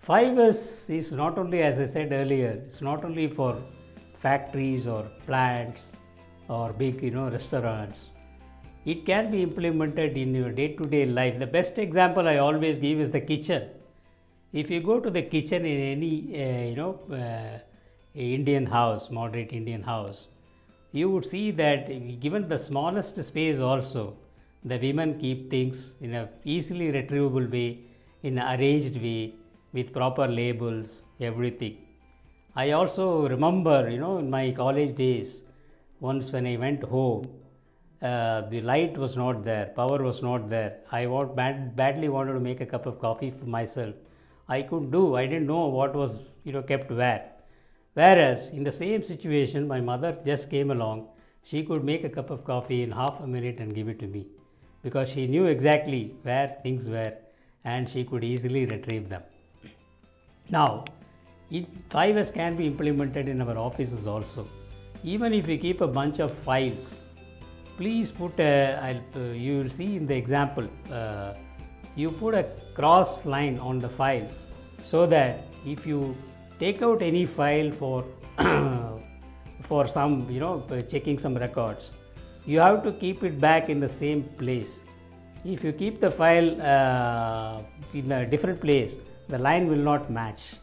Fibers is not only, as I said earlier, it's not only for factories or plants or big, restaurants. It can be implemented in your day-to-day life. The best example I always give is the kitchen. If you go to the kitchen in any, Indian house, moderate Indian house, you would see that given the smallest space also, the women keep things in a easily retrievable way, in an arranged way, with proper labels, everything. I also remember, in my college days, once when I went home, the light was not there, power was not there. I badly wanted to make a cup of coffee for myself. I didn't know what was, kept where. Whereas in the same situation, my mother just came along. She could make a cup of coffee in half a minute and give it to me because she knew exactly where things were and she could easily retrieve them. Now, 5S can be implemented in our offices also. Even if we keep a bunch of files, please put you will see in the example, you put a cross line on the files so that if you take out any file for for some, checking some records, you have to keep it back in the same place. If you keep the file in a different place, the line will not match.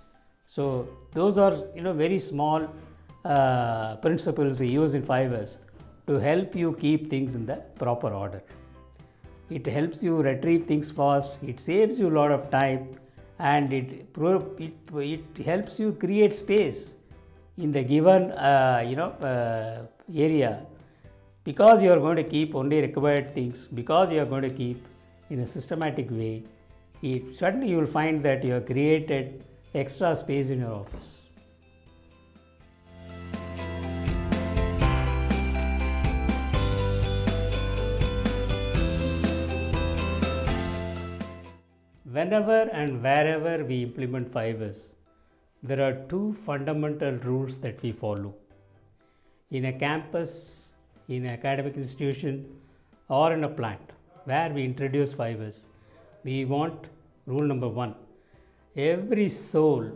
So those are, very small principles we use in 5S to help you keep things in the proper order. It helps you retrieve things fast, it saves you a lot of time, and it helps you create space in the given area, because you are going to keep only required things, because you are going to keep in a systematic way. Certainly you will find that you have created extra space in your office. Whenever and wherever we implement 5S, there are two fundamental rules that we follow. In a campus, in an academic institution, or in a plant where we introduce 5S, we want rule number 1, every soul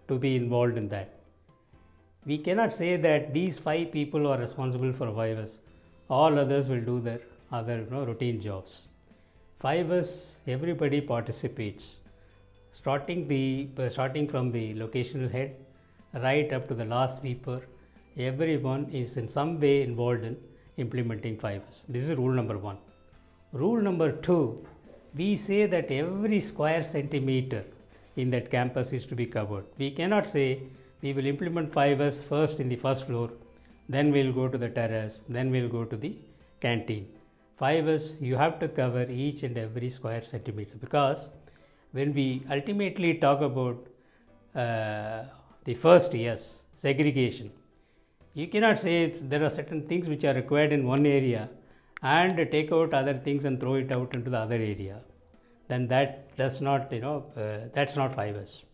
to be involved in that. We cannot say that these 5 people are responsible for 5S, all others will do their other routine jobs. 5S, everybody participates, starting from the locational head right up to the last sweeper. Everyone is in some way involved in implementing 5S. This is rule number 1. Rule number 2, we say that every square centimeter in that campus is to be covered. We cannot say we will implement 5S first in the first floor, then we will go to the terrace, then we will go to the canteen. 5S, you have to cover each and every square centimeter, because when we ultimately talk about the first S, segregation, you cannot say there are certain things which are required in one area and take out other things and throw it out into the other area. Then that does not, that's not 5S.